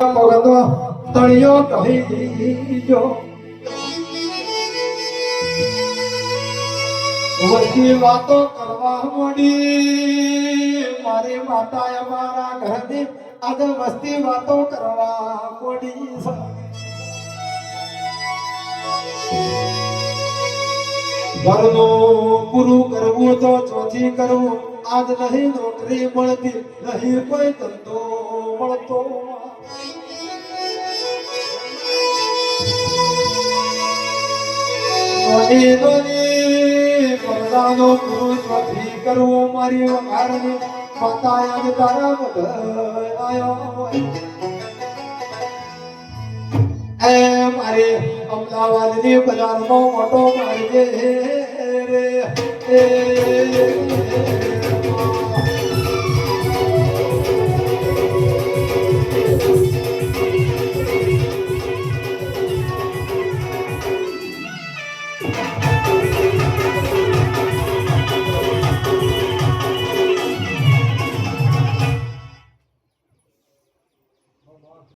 પગનો તળિયો કહી જો વસ્તી વાતો કરવા મોડી મારી માતા અમારા ઘરની આજે વસ્તી વાતો કરવા મોડી ઘરનું પૂરું કરવું તો ચોથી કરવું આજ નહીં નોકરી મળતી નહીં કોઈ ધંધો મળતો પરદાનો પૂરું ચોથી કરવું મારી વખારની માતા આજ તારા બધા આયો એ મારી અમદાવાદની બજારમાં મોટો મારી રે